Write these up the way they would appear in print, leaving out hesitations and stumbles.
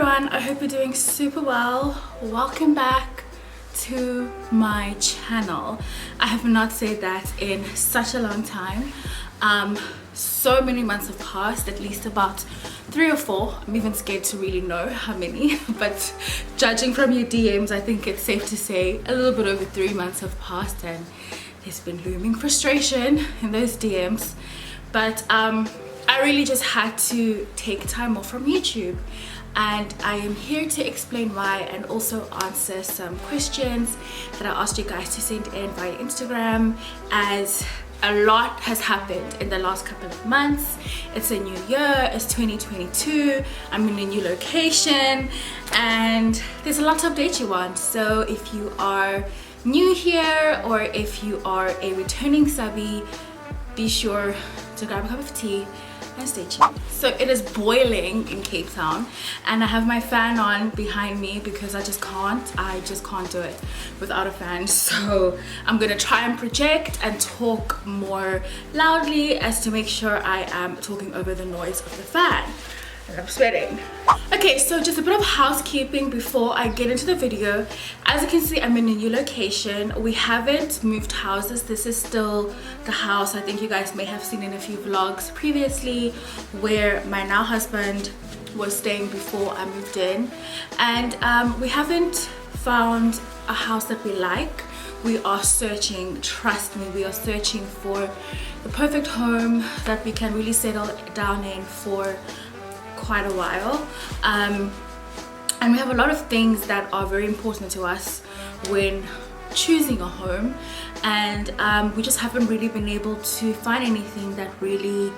everyone, I hope you're doing super well. Welcome back to my channel. I have not said that in such a long time. So many months have passed, at least about 3 or 4. I'm even scared to really know how many, but judging from your DMs, I think it's safe to say a little bit over 3 months have passed, and there's been looming frustration in those DMs. But I really just had to take time off from YouTube, and I am here to explain why and also answer some questions that I asked you guys to send in via Instagram, as a lot has happened in the last couple of months. It's a new year, it's 2022, I'm in a new location, and there's a lot to update you on. So if you are new here or if you are a returning subby, be sure to grab a cup of tea and stay tuned. So it is boiling in Cape Town, and I have my fan on behind me because I just can't do it without a fan. So I'm gonna try and project and talk more loudly as to make sure I am talking over the noise of the fan. And I'm sweating. Okay, so just a bit of housekeeping before I get into the video. As you can see, I'm in a new location. We haven't moved houses. This is still the house I think you guys may have seen in a few vlogs previously, where my now husband was staying before I moved in. And we haven't found a house that we like. We are searching, trust me, we are searching for the perfect home that we can really settle down in for quite a while, and we have a lot of things that are very important to us when choosing a home, and we just haven't really been able to find anything that really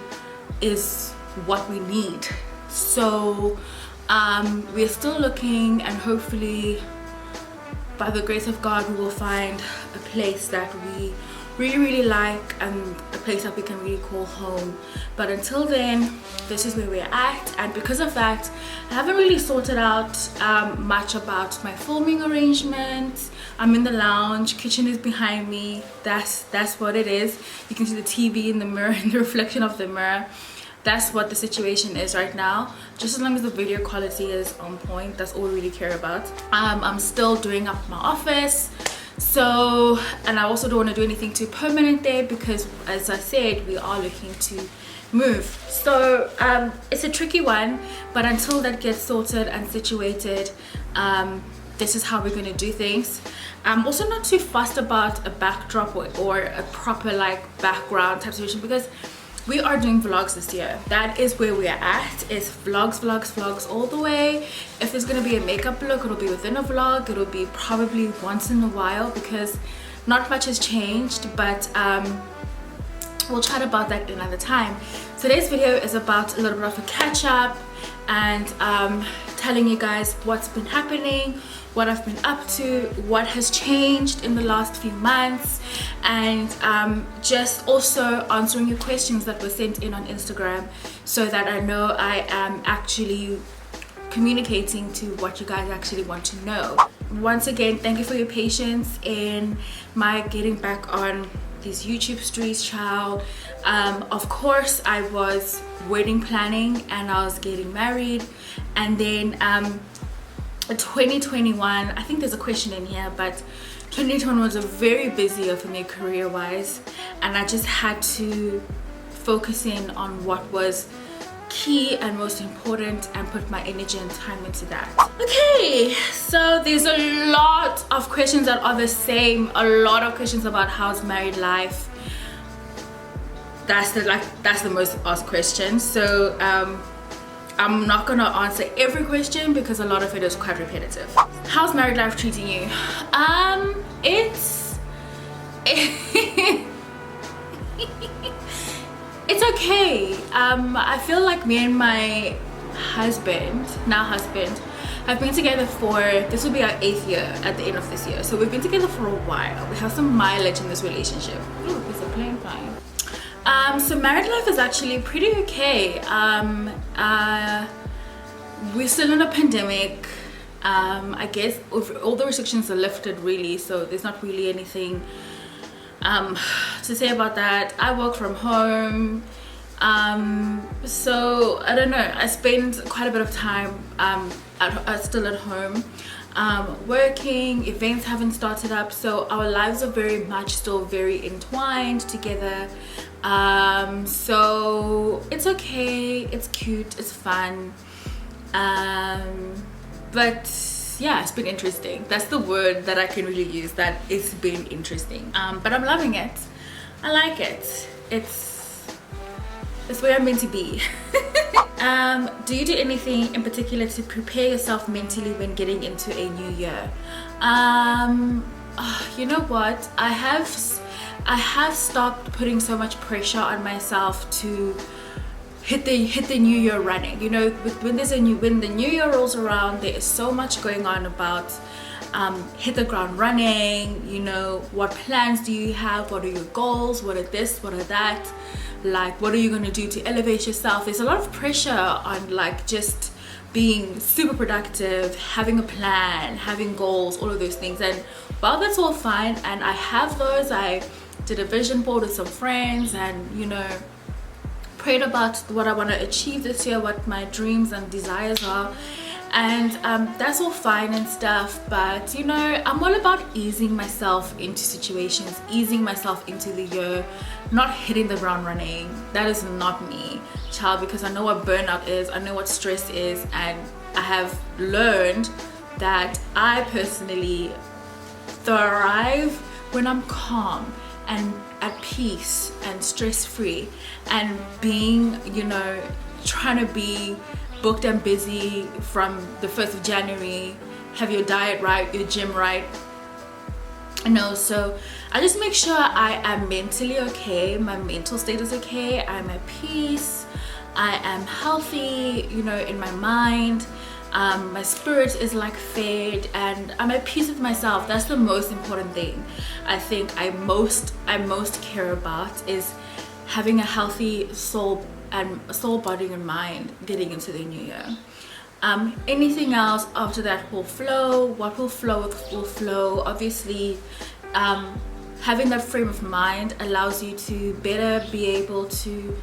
is what we need. So we're still looking, and hopefully by the grace of God we will find a place that we really like, and a place that we can really call home. But until then, this is where we're at, and because of that I haven't really sorted out much about my filming arrangements. I'm in the lounge, kitchen is behind me, that's what it is. You can see the TV in the mirror and the reflection of the mirror. That's what the situation is right now. Just as long as the video quality is on point, that's all we really care about. I'm still doing up my office. So, and I also don't want to do anything too permanent there because, as I said, we are looking to move. So it's a tricky one, but until that gets sorted and situated, this is how we're going to do things. I'm also not too fussed about a backdrop or a proper like background type situation, because we are doing vlogs this year. That is where we are at. It's vlogs all the way. If there's gonna be a makeup look, it'll be within a vlog. It'll be probably once in a while because not much has changed, but we'll chat about that another time. Today's video is about a little bit of a catch up and telling you guys what's been happening, what I've been up to, what has changed in the last few months, and just also answering your questions that were sent in on Instagram, so that I know I am actually communicating to what you guys actually want to know. Once again, thank you for your patience in my getting back on these YouTube streets, child. Of course I was wedding planning and I was getting married, and then 2021, I think there's a question in here, but 2021 was a very busy year for me career wise, and I just had to focus in on what was key and most important and put my energy and time into that. Okay, so there's a lot of questions that are the same, a lot of questions about how's married life. That's the most asked question. So I'm not gonna answer every question because a lot of it is quite repetitive. How's married life treating you? It's it's okay. I feel like me and my now husband, have been together for, this will be our 8th year at the end of this year. So we've been together for a while. We have some mileage in this relationship. Ooh, there's a plane flying. So married life is actually pretty okay. We're still in a pandemic. I guess all the restrictions are lifted really, so there's not really anything to say about that. I work from home. So I don't know, I spend quite a bit of time still at home, working. Events haven't started up, so our lives are very much still very entwined together. So it's okay, it's cute, it's fun, but yeah, it's been interesting. That's the word that I can really use, that it's been interesting. But I'm loving it. I like it. It's where I'm meant to be. Do you do anything in particular to prepare yourself mentally when getting into a new year? You know what? I have stopped putting so much pressure on myself to hit the new year running. You know, when the new year rolls around, there is so much going on about hit the ground running. You know, what plans do you have? What are your goals? What are this? What are that? Like, what are you going to do to elevate yourself? There's a lot of pressure on like just being super productive, having a plan, having goals, all of those things. And while that's all fine, and I have those, I did a vision board with some friends, and you know, prayed about what I want to achieve this year, what my dreams and desires are, and that's all fine and stuff. But you know, I'm all about easing myself into situations, easing myself into the year, not hitting the ground running. That is not me, child, because I know what burnout is, I know what stress is, and I have learned that I personally thrive when I'm calm and at peace and stress-free, and being, you know, trying to be booked and busy from the 1st of January, have your diet right, your gym right, you know. So I just make sure I am mentally okay, my mental state is okay, I'm at peace, I am healthy, you know, in my mind. My spirit is like fed, and I'm at peace with myself. That's the most important thing I think I most care about, is having a healthy soul, body and mind getting into the new year. Anything else after that will flow. What will flow will flow. Obviously, having that frame of mind allows you to better be able to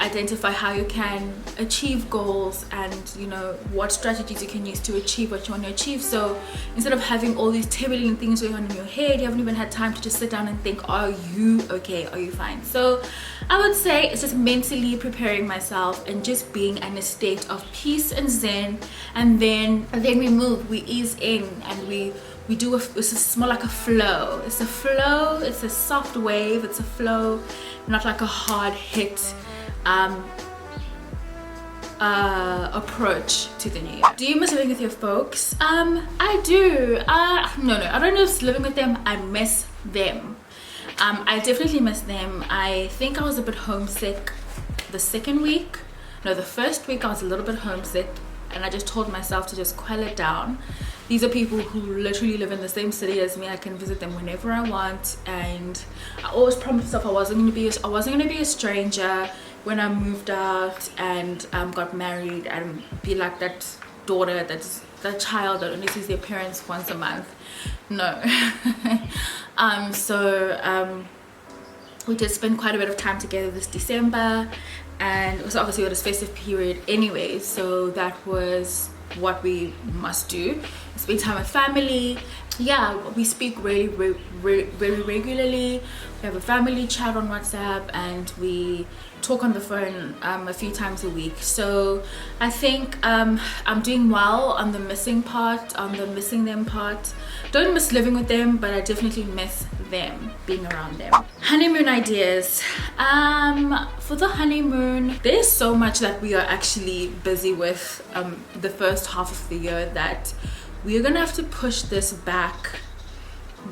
identify how you can achieve goals, and you know, what strategies you can use to achieve what you want to achieve. So instead of having all these 10 million things going on in your head, you haven't even had time to just sit down and think, are you okay, are you fine? So I would say it's just mentally preparing myself and just being in a state of peace and zen, and then we move, we ease in, and we do it's more like a flow. It's a flow, it's a soft wave, it's a flow, not like a hard hit approach to the new year. Do you miss living with your folks? I do. No, I don't know if it's living with them. I miss them. I definitely miss them. I think I was a bit homesick the second week. No, the first week I was a little bit homesick, and I just told myself to just quell it down. These are people who literally live in the same city as me. I can visit them whenever I want, and I always promised myself I wasn't going to be a stranger when I moved out and got married, and be like that daughter, that child that only sees their parents once a month. No. We did spend quite a bit of time together this December, and it was obviously this festive period anyway, so that was what we must do, spend time with family. Yeah, we speak very regularly. We have a family chat on WhatsApp, and we talk on the phone a few times a week. So I think I'm doing well on the missing part, on the missing them part. Don't miss living with them, but I definitely miss them, being around them. Honeymoon ideas. For the honeymoon, there's so much that we are actually busy with the first half of the year that we're gonna have to push this back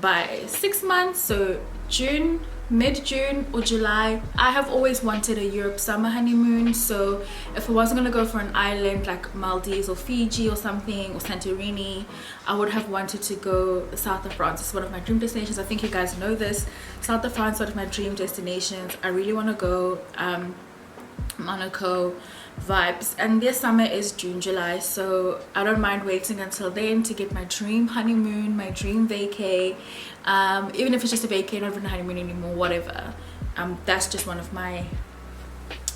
by 6 months. So June, mid-June or July. I have always wanted a Europe summer honeymoon, so if I wasn't gonna go for an island like Maldives or Fiji or something, or Santorini, I would have wanted to go south of France. It's one of my dream destinations. I think you guys know this. South of France is one of my dream destinations. I really want to go. Monaco vibes, and their summer is June, July, so I don't mind waiting until then to get my dream honeymoon, my dream vacay, even if it's just a vacay, not even a honeymoon anymore, whatever. That's just one of my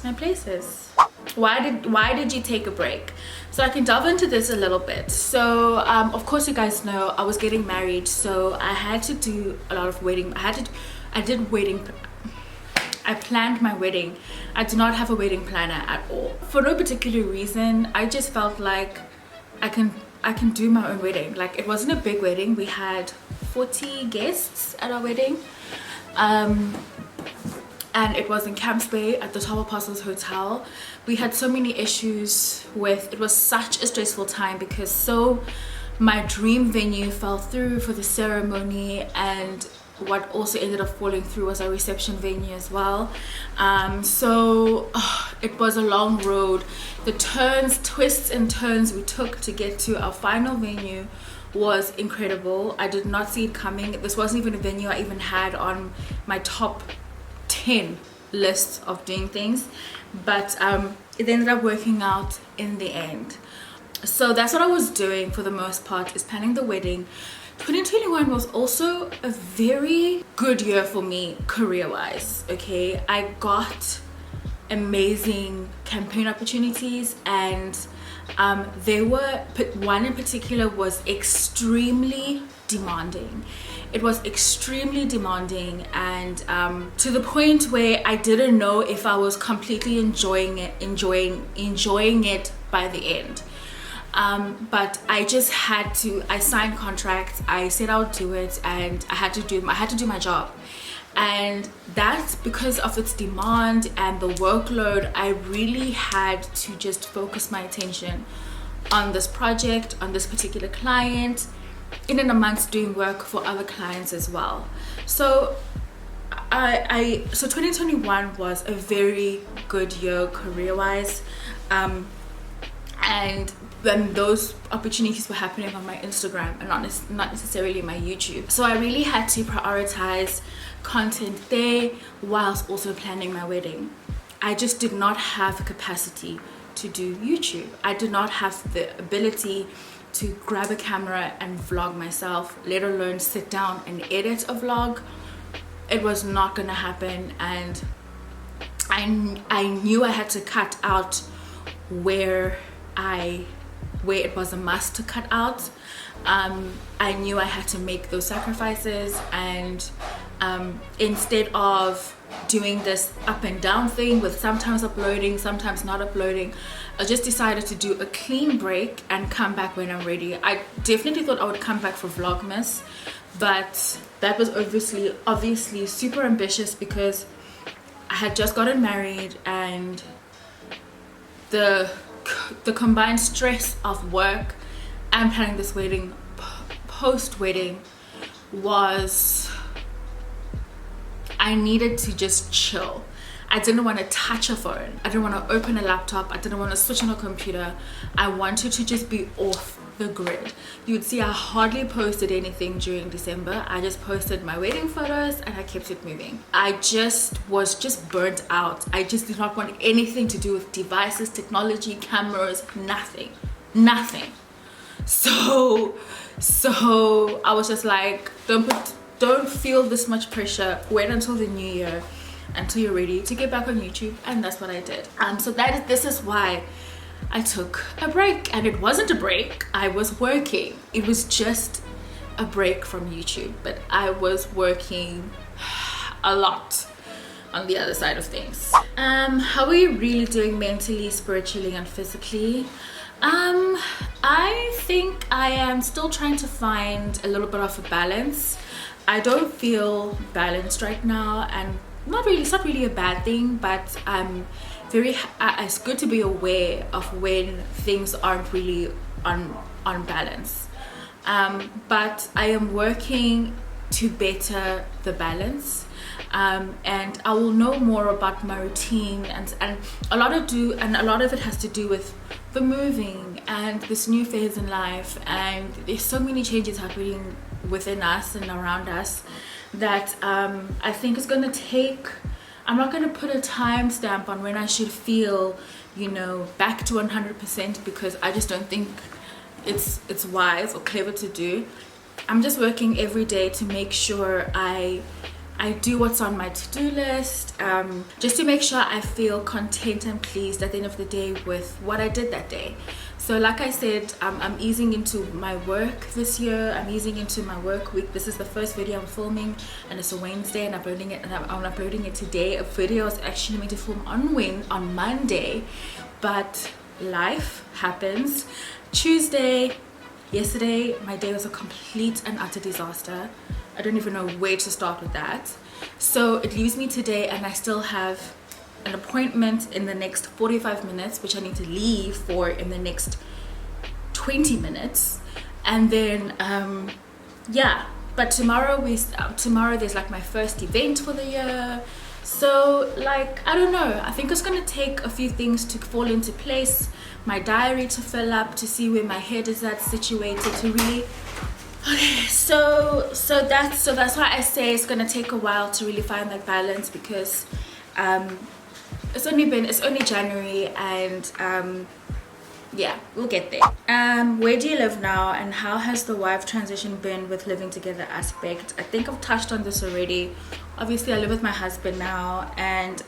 my places. Why did you take a break? So I can delve into this a little bit. So of course you guys know I was getting married, so I had to do a lot of wedding. I planned my wedding. I do not have a wedding planner at all, for no particular reason. I just felt like I can do my own wedding. Like, it wasn't a big wedding. We had 40 guests at our wedding, and it was in Camps Bay at the Top Apostles Hotel. We had so many issues with it. Was such a stressful time because my dream venue fell through for the ceremony, and what also ended up falling through was our reception venue as well. It was a long road. The twists and turns we took to get to our final venue was incredible. I did not see it coming. This wasn't even a venue I even had on my top 10 list of doing things, but it ended up working out in the end. So that's what I was doing for the most part, is planning the wedding. 2021 was also a very good year for me career-wise. Okay, I got amazing campaign opportunities, and one in particular was extremely demanding. It was extremely demanding, and to the point where I didn't know if I was completely enjoying it by the end. But I just had to. I signed contracts, I said I would do it, and I had to do my job. And that's because of its demand and the workload. I really had to just focus my attention on this project, on this particular client, in and amongst doing work for other clients as well. So so 2021 was a very good year career-wise, and when those opportunities were happening on my Instagram and not necessarily my YouTube. So I really had to prioritize content there whilst also planning my wedding. I just did not have the capacity to do YouTube. I did not have the ability to grab a camera and vlog myself, let alone sit down and edit a vlog. It was not gonna happen, and I knew I had to cut out where it was a must to cut out. I knew I had to make those sacrifices, and instead of doing this up and down thing with sometimes uploading, sometimes not uploading, I just decided to do a clean break and come back when I'm ready. I definitely thought I would come back for Vlogmas, but that was obviously super ambitious because I had just gotten married, and the combined stress of work and planning this wedding post-wedding was, I needed to just chill. I didn't want to touch a phone. I didn't want to open a laptop. I didn't want to switch on a computer. I wanted to just be off the grid. You would see I hardly posted anything during December. I just posted my wedding photos and I kept it moving. I was just burnt out. I just did not want anything to do with devices, technology, cameras, nothing. So I was just like, don't feel this much pressure. Wait until the new year, until you're ready to get back on YouTube. And that's what I did. So this is why I took a break. And it wasn't a break, I was working. It was just a break from YouTube, but I was working a lot on the other side of things. How are you really doing mentally, spiritually, and physically? I think I am still trying to find a little bit of a balance. I don't feel balanced right now, and it's not really a bad thing, but it's good to be aware of when things aren't really on balance. But I am working to better the balance, and I will know more about my routine, and a lot of it has to do with the moving and this new phase in life, and there's so many changes happening within us and around us that I think it's going to take. I'm not going to put a timestamp on when I should feel, back to 100%, because I just don't think it's wise or clever to do. I'm just working every day to make sure I I do what's on my to-do list, just to make sure I feel content and pleased at the end of the day with what I did that day. So like I said, I'm easing into my work this year. I'm easing into my work week. This is the first video I'm filming, and it's a Wednesday, and I'm uploading it today. A video is actually meant to film on Monday, but life happens. Yesterday, my day was a complete and utter disaster. I don't even know where to start with that. So it leaves me today, and I still have an appointment in the next 45 minutes, which I need to leave for in the next 20 minutes. And then yeah, but tomorrow there's like my first event for the year. So like, I don't know, I think it's gonna take a few things to fall into place, my diary to fill up, to see where my head is at situated, to really so that's why I say it's gonna take a while to really find that balance, because it's only January, and yeah, we'll get there. Where do you live now, and how has the wife transition been with living together aspect? I think I've touched on this already. Obviously I live with my husband now, and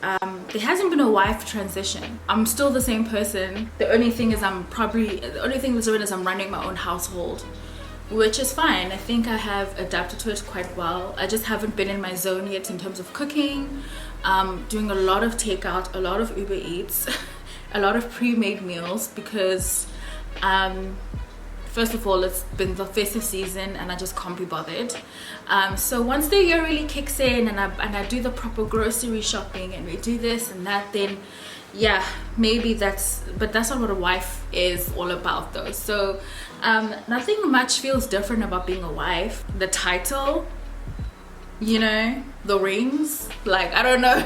there hasn't been a wife transition. I'm still the same person. The only thing that's different is I'm running my own household, which is fine. I think I have adapted to it quite well. I just haven't been in my zone yet in terms of cooking. Doing a lot of takeout, a lot of Uber Eats, a lot of pre-made meals, because first of all, it's been the festive season and I just can't be bothered. So once the year really kicks in, and I do the proper grocery shopping, and we do this and that, then yeah, maybe that's not what a wife is all about though. So nothing much feels different about being a wife. The title, you know, the rings, like I don't know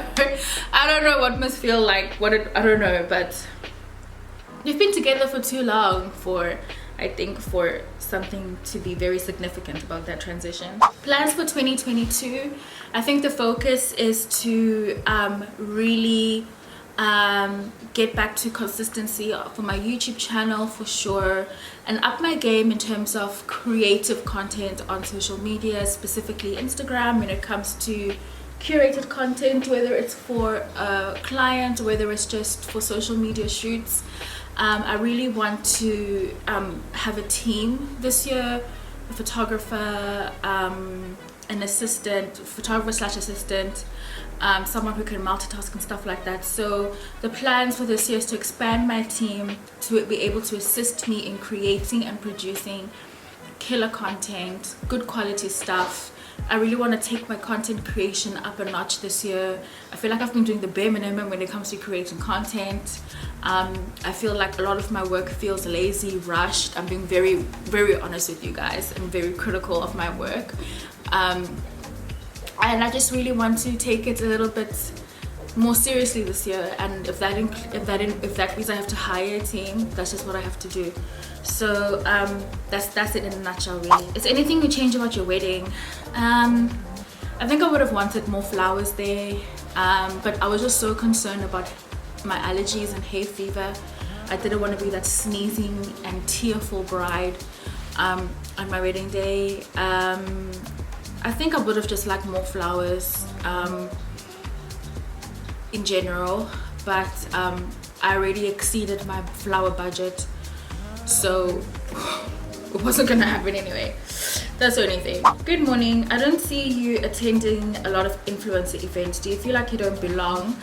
I don't know what must feel like I don't know, but we've been together for too long for something to be very significant about that transition. Plans for 2022, I think the focus is to really get back to consistency for my YouTube channel for sure, and up my game in terms of creative content on social media, specifically Instagram, when it comes to curated content, whether it's for a client or whether it's just for social media shoots. I really want to have a team this year, a photographer, an assistant, photographer/assistant, someone who can multitask and stuff like that. So the plans for this year is to expand my team to be able to assist me in creating and producing killer content, good quality stuff. I really want to take my content creation up a notch this year. I feel like I've been doing the bare minimum when it comes to creating content. I feel like a lot of my work feels lazy, rushed. I'm being very, very honest with you guys. I'm very critical of my work. And I just really want to take it a little bit more seriously this year, and if that means I have to hire a team, that's just what I have to do. So that's it in a nutshell, really. Is anything you change about your wedding? I think I would have wanted more flowers there, but I was just so concerned about my allergies and hay fever. I didn't want to be that sneezing and tearful bride on my wedding day. I think I would have just liked more flowers in general, but I already exceeded my flower budget, so it wasn't gonna happen anyway. That's the only thing. Good morning. I don't see you attending a lot of influencer events. Do you feel like you don't belong?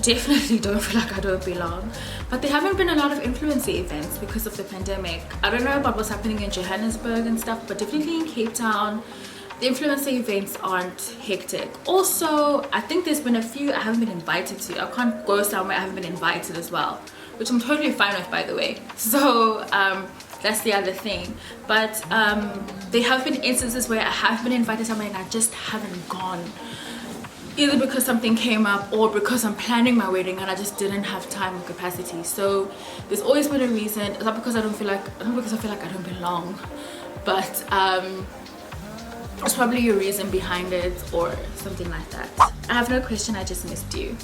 Definitely don't feel like I don't belong, but there haven't been a lot of influencer events because of the pandemic. I don't know about what's happening in Johannesburg and stuff, but definitely in Cape Town the influencer events aren't hectic. Also, I think there's been a few I haven't been invited to. I can't go somewhere I haven't been invited as well, which I'm totally fine with, by the way. So that's the other thing. But there have been instances where I have been invited somewhere and I just haven't gone, either because something came up or because I'm planning my wedding and I just didn't have time or capacity. So there's always been a reason. It's not because I feel like I don't belong, but there's probably a reason behind it or something like that. I have no question, I just missed you.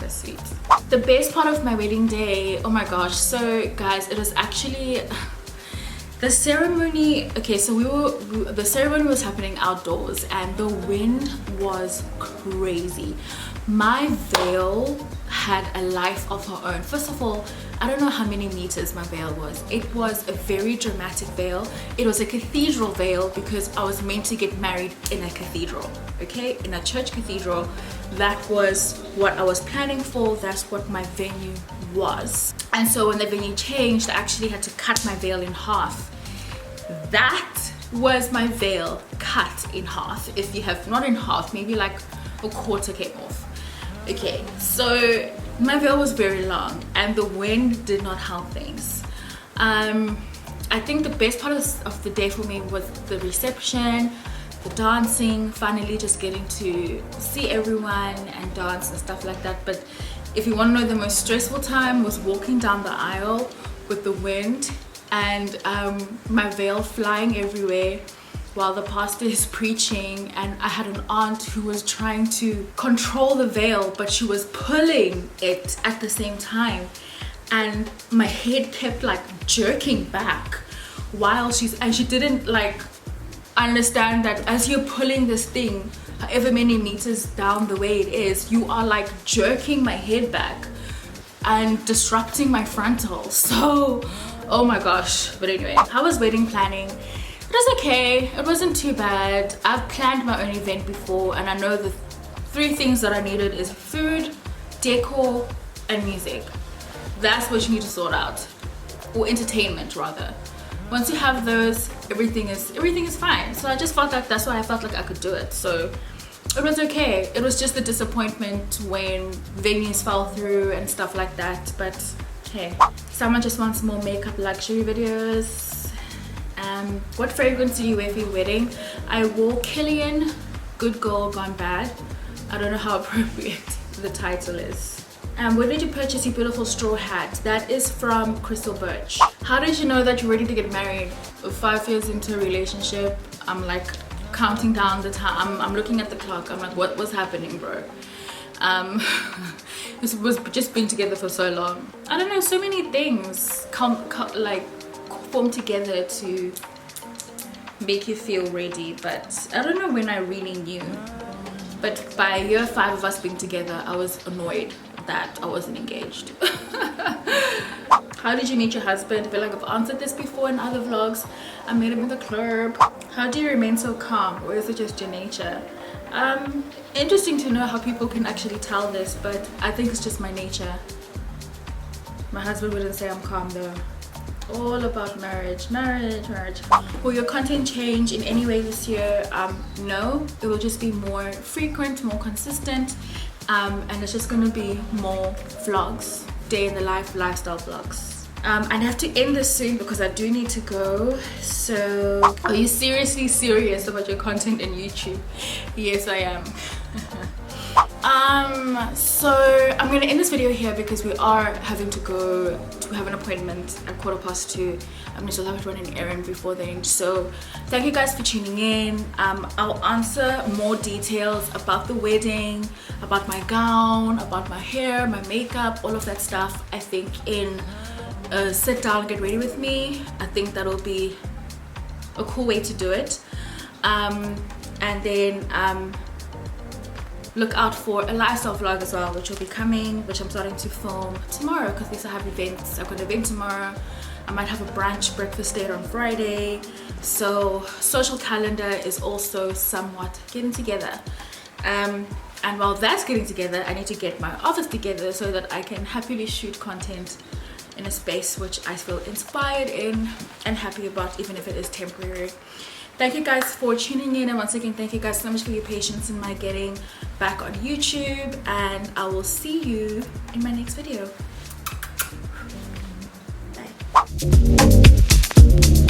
That's sweet. The best part of my wedding day, oh my gosh. So guys, it was actually The ceremony, okay, so the ceremony was happening outdoors and the wind was crazy. My veil had a life of her own. First of all, I don't know how many meters my veil was. It was a very dramatic veil. It was a cathedral veil because I was meant to get married in a cathedral, okay? In a church cathedral. That was what I was planning for. That's what my venue was. And so when the venue changed, I actually had to cut my veil in half. That was my veil cut in half. If you have not in half, maybe like a quarter came off. Okay, so my veil was very long and the wind did not help things. I think the best part of the day for me was the reception, the dancing, finally just getting to see everyone and dance and stuff like that. But if you want to know, the most stressful time was walking down the aisle with the wind and my veil flying everywhere while the pastor is preaching, and I had an aunt who was trying to control the veil but she was pulling it at the same time, and my head kept like jerking back while she didn't like understand that as you're pulling this thing however many meters down the way it is, you are like jerking my head back and disrupting my frontal. So oh my gosh. But anyway, how was wedding planning? It was okay, it wasn't too bad. I've planned my own event before and I know the 3 things that I needed is food, decor and music. That's what you need to sort out, or entertainment rather. Once you have those, everything is fine. So I just felt like that's why I felt like I could do it. So it was okay. It was just the disappointment when venues fell through and stuff like that, but hey, someone just wants more makeup luxury videos. What fragrance do you wear for your wedding? I wore Killian Good Girl Gone Bad. I don't know how appropriate the title is. Where did you purchase your beautiful straw hat? That is from Crystal Birch. How did you know that you're ready to get married? 5 years into a relationship, I'm like counting down the time. I'm looking at the clock. I'm like, what was happening, bro? This was just being together for so long. I don't know, so many things like form together to make you feel ready, but I don't know when I really knew. But by year 5 of us being together, I was annoyed that I wasn't engaged. How did you meet your husband? I feel like I've answered this before in other vlogs. I met him in the club. How do you remain so calm, or is it just your nature? Interesting to know how people can actually tell this, but I think it's just my nature. My husband wouldn't say I'm calm though. All about marriage. Will your content change in any way this year? No, it will just be more frequent, more consistent, and it's just going to be more vlogs, day in the life, lifestyle vlogs. I have to end this soon because I do need to go. So are you seriously serious about your content in YouTube? Yes, I am. So I'm gonna end this video here because we are having to go to have an appointment at 2:15. I'm gonna still have to run an errand before then. So thank you guys for tuning in. I'll answer more details about the wedding, about my gown, about my hair, my makeup, all of that stuff. I think in sit down, get ready with me. I think that'll be a cool way to do it. And then look out for a lifestyle vlog as well, which will be coming, which I'm starting to film tomorrow because these I have events. I've got an event tomorrow. I might have a brunch breakfast date on Friday. So social calendar is also somewhat getting together. And while that's getting together, I need to get my office together so that I can happily shoot content in a space which I feel inspired in and happy about, even if it is temporary. Thank you guys for tuning in, and once again thank you guys so much for your patience in my getting back on YouTube, and I will see you in my next video. Bye.